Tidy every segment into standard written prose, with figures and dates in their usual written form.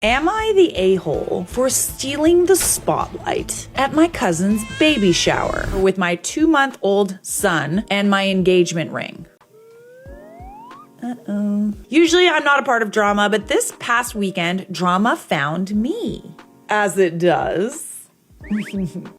Am I the a-hole for stealing the spotlight at my cousin's baby shower with my 2-month-old son and my engagement ring? Usually I'm not a part of drama, but this past weekend, drama found me. As it does.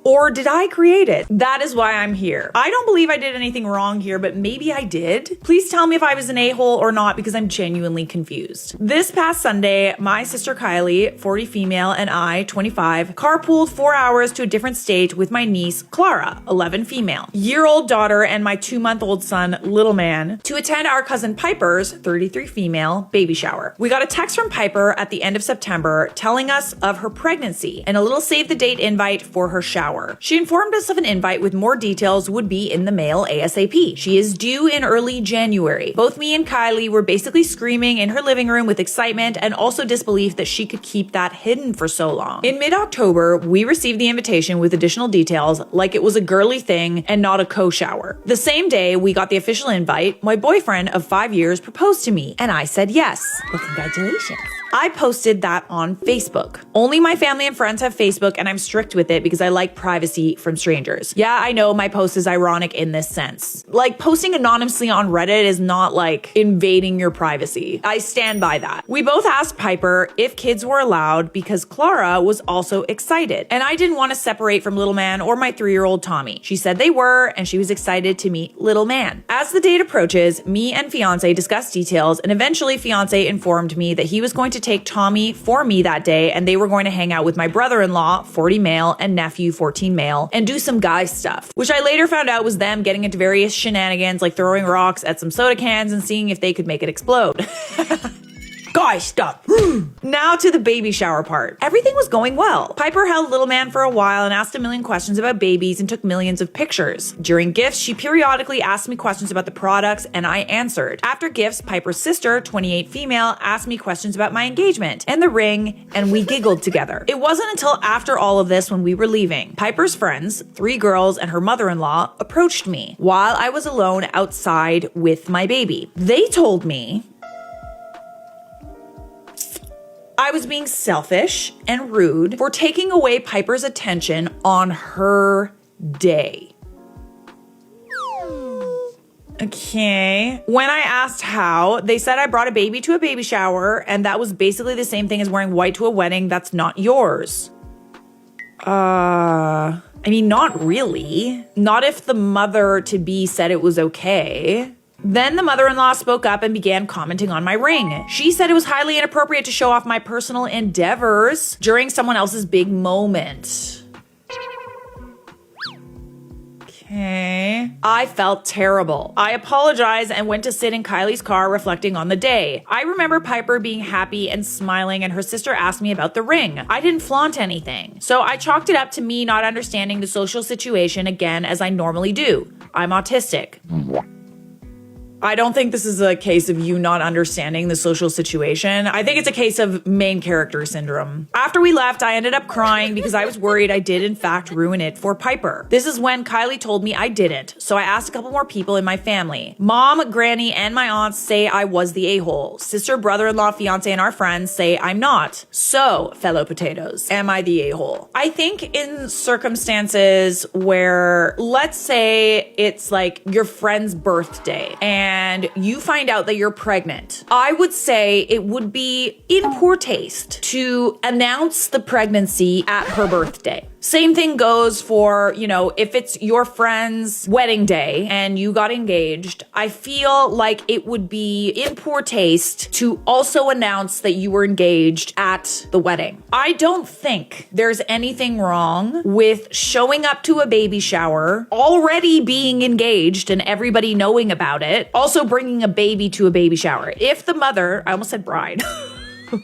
Or did I create it? That is why I'm here. I don't believe I did anything wrong here, but maybe I did. Please tell me if I was an a-hole or not, because I'm genuinely confused. This past Sunday, my sister Kylie, 40 female, and I, 25, carpooled 4 hours to a different state with my niece Clara, 11 female, year-old daughter, and my 2-month-old son, little man, to attend our cousin Piper's, 33 female, baby shower. We got a text from Piper at the end of September telling us of her pregnancy and a little save the date invite for her shower. She informed us of an invite with more details would be in the mail ASAP. She is due in early January. Both me and Kylie were basically screaming in her living room with excitement and also disbelief that she could keep that hidden for so long. In mid-October, we received the invitation with additional details like it was a girly thing and not a co-shower. The same day we got the official invite, my boyfriend of 5 years proposed to me and I said yes. Well, congratulations. I posted that on Facebook. Only my family and friends have Facebook and I'm strict with it because I like privacy from strangers. Yeah, I know my post is ironic in this sense. Like, posting anonymously on Reddit is not like invading your privacy. I stand by that. We both asked Piper if kids were allowed because Clara was also excited and I didn't want to separate from little man or my 3-year-old Tommy. She said they were and she was excited to meet little man. As the date approaches, me and fiance discussed details and eventually fiance informed me that he was going to take Tommy for me that day and they were going to hang out with my brother-in-law, 40 male, and nephew, 14 male, and do some guy stuff, which I later found out was them getting into various shenanigans like throwing rocks at some soda cans and seeing if they could make it explode. Guy stuff. Now to the baby shower part. Everything was going well. Piper held little man for a while and asked a million questions about babies and took millions of pictures. During gifts, she periodically asked me questions about the products and I answered. After gifts, Piper's sister, 28 female, asked me questions about my engagement and the ring and we giggled together. It wasn't until after all of this when we were leaving. Piper's friends, 3 girls and her mother-in-law, approached me while I was alone outside with my baby. They told me I was being selfish and rude for taking away Piper's attention on her day. Okay. When I asked how, they said I brought a baby to a baby shower and that was basically the same thing as wearing white to a wedding that's not yours. I mean, not really. Not if the mother-to-be said it was okay. Then the mother-in-law spoke up and began commenting on my ring. She said it was highly inappropriate to show off my personal endeavors during someone else's big moment. Okay. I felt terrible. I apologized and went to sit in Kylie's car reflecting on the day. I remember Piper being happy and smiling and her sister asked me about the ring. I didn't flaunt anything. So I chalked it up to me not understanding the social situation again as I normally do. I'm autistic. I don't think this is a case of you not understanding the social situation. I think it's a case of main character syndrome. After we left, I ended up crying because I was worried I did in fact ruin it for Piper. This is when Kylie told me I didn't, so I asked a couple more people in my family. Mom, granny, and my aunts say I was the a-hole. Sister, brother-in-law, fiance, and our friends say I'm not. So, fellow potatoes, am I the a-hole? I think in circumstances where, let's say it's like your friend's birthday and you find out that you're pregnant, I would say it would be in poor taste to announce the pregnancy at her birthday. Same thing goes for, if it's your friend's wedding day and you got engaged, I feel like it would be in poor taste to also announce that you were engaged at the wedding. I don't think there's anything wrong with showing up to a baby shower, already being engaged and everybody knowing about it, also bringing a baby to a baby shower. If the mother, I almost said bride,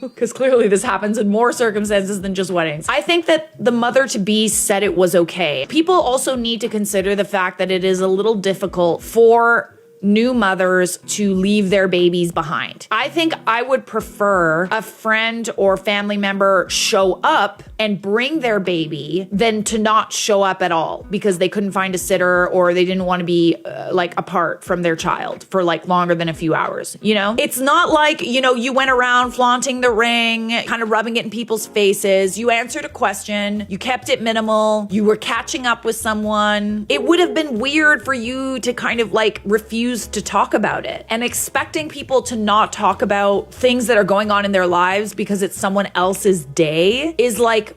because clearly this happens in more circumstances than just weddings. I think that the mother-to-be said it was okay. People also need to consider the fact that it is a little difficult for new mothers to leave their babies behind. I think I would prefer a friend or family member show up and bring their baby than to not show up at all because they couldn't find a sitter or they didn't want to be like apart from their child for like longer than a few hours. You know, it's not like, you know, you went around flaunting the ring, kind of rubbing it in people's faces. You answered a question, you kept it minimal, you were catching up with someone. It would have been weird for you to kind of like refuse to talk about it, and expecting people to not talk about things that are going on in their lives because it's someone else's day is like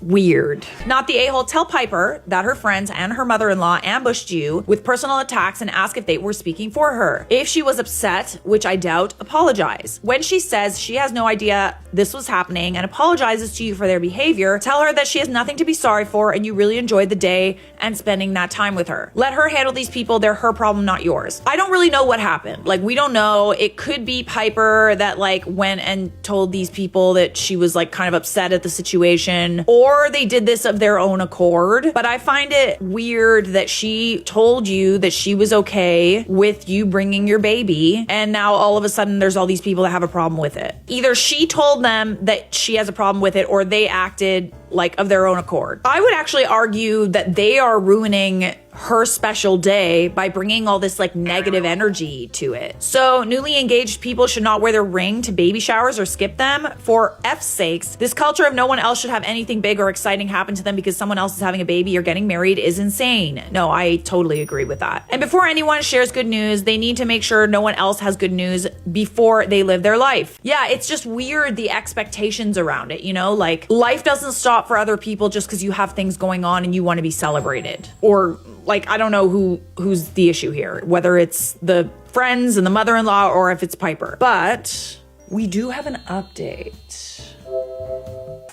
weird. Not the a-hole. Tell Piper that her friends and her mother-in-law ambushed you with personal attacks and ask if they were speaking for her. If she was upset, which I doubt, apologize. When she says she has no idea this was happening and apologizes to you for their behavior, tell her that she has nothing to be sorry for and you really enjoyed the day and spending that time with her. Let her handle these people. They're her problem, not yours. I don't really know what happened. Like, we don't know. It could be Piper that like went and told these people that she was like kind of upset at the situation, or they did this of their own accord. But I find it weird that she told you that she was okay with you bringing your baby, and now all of a sudden there's all these people that have a problem with it. Either she told them that she has a problem with it, or they acted like of their own accord. I would actually argue that they are ruining her special day by bringing all this like negative energy to it. So newly engaged people should not wear their ring to baby showers or skip them. For F's sakes, this culture of no one else should have anything big or exciting happen to them because someone else is having a baby or getting married is insane. No, I totally agree with that. And before anyone shares good news, they need to make sure no one else has good news before they live their life. Yeah, it's just weird, the expectations around it, you know, like life doesn't stop for other people just because you have things going on and you want to be celebrated. Or like, I don't know who's the issue here, whether it's the friends and the mother-in-law or if it's Piper. But we do have an update.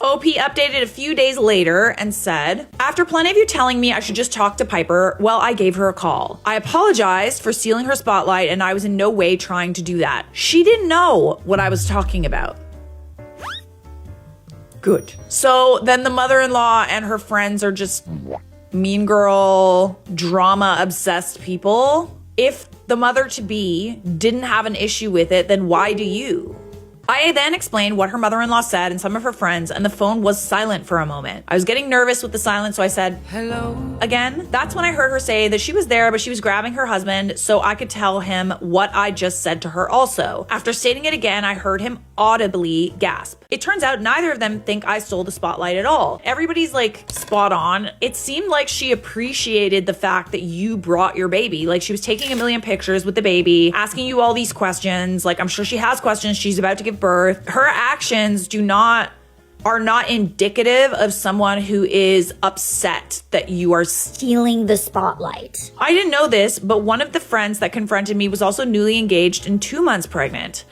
OP updated a few days later and said, after plenty of you telling me I should just talk to Piper, well, I gave her a call. I apologized for stealing her spotlight and I was in no way trying to do that. She didn't know what I was talking about. Good. So then the mother-in-law and her friends are just mean girl, drama obsessed people. If the mother-to-be didn't have an issue with it, then why do you? I then explained what her mother-in-law said and some of her friends, and the phone was silent for a moment. I was getting nervous with the silence, so I said, hello, again. That's when I heard her say that she was there, but she was grabbing her husband, so I could tell him what I just said to her also. After stating it again, I heard him audibly gasp. It turns out neither of them think I stole the spotlight at all. Everybody's like spot on. It seemed like she appreciated the fact that you brought your baby. Like, she was taking a million pictures with the baby, asking you all these questions. Like, I'm sure she has questions. She's about to give birth. Her actions are not indicative of someone who is upset that you are stealing the spotlight. I didn't know this, but one of the friends that confronted me was also newly engaged and 2 months pregnant.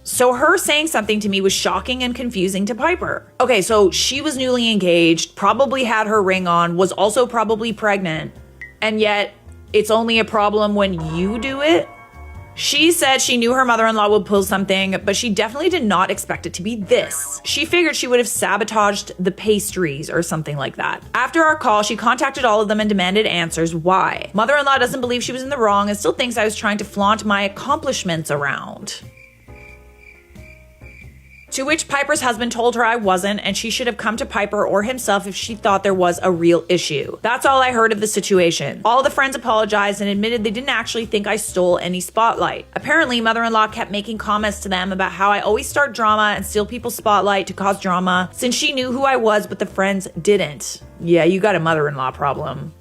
So her saying something to me was shocking and confusing to Piper. Okay, so she was newly engaged, probably had her ring on, was also probably pregnant, and yet it's only a problem when you do it? She said she knew her mother-in-law would pull something, but she definitely did not expect it to be this. She figured she would have sabotaged the pastries or something like that. After our call, she contacted all of them and demanded answers. Why? Mother-in-law doesn't believe she was in the wrong and still thinks I was trying to flaunt my accomplishments around. To which Piper's husband told her I wasn't, and she should have come to Piper or himself if she thought there was a real issue. That's all I heard of the situation. All the friends apologized and admitted they didn't actually think I stole any spotlight. Apparently, mother-in-law kept making comments to them about how I always start drama and steal people's spotlight to cause drama, since she knew who I was, but the friends didn't. Yeah, you got a mother-in-law problem.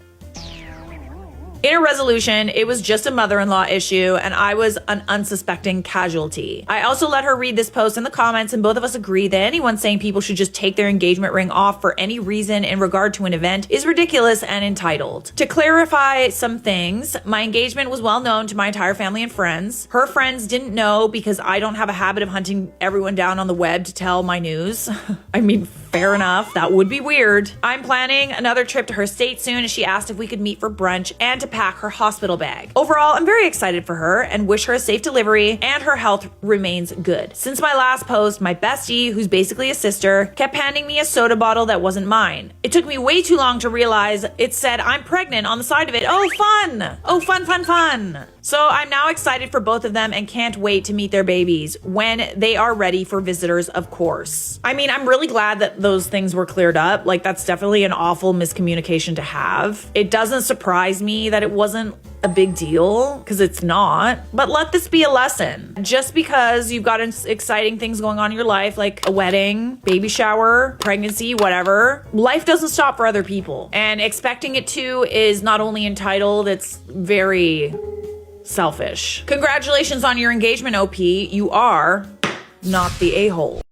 In a resolution, it was just a mother-in-law issue and I was an unsuspecting casualty. I also let her read this post in the comments and both of us agree that anyone saying people should just take their engagement ring off for any reason in regard to an event is ridiculous and entitled. To clarify some things, my engagement was well known to my entire family and friends. Her friends didn't know because I don't have a habit of hunting everyone down on the web to tell my news. I mean, fair enough, that would be weird. I'm planning another trip to her state soon as she asked if we could meet for brunch and to pack her hospital bag. Overall, I'm very excited for her and wish her a safe delivery and her health remains good. Since my last post, my bestie, who's basically a sister, kept handing me a soda bottle that wasn't mine. It took me way too long to realize it said I'm pregnant on the side of it. Oh, fun! Oh, fun, fun, fun! So I'm now excited for both of them and can't wait to meet their babies when they are ready for visitors, of course. I mean, I'm really glad that those things were cleared up. Like, that's definitely an awful miscommunication to have. It doesn't surprise me that it wasn't a big deal, because it's not. But let this be a lesson. Just because you've got exciting things going on in your life, like a wedding, baby shower, pregnancy, whatever, life doesn't stop for other people. And expecting it to is not only entitled, it's very selfish. Congratulations on your engagement, OP. You are not the a-hole.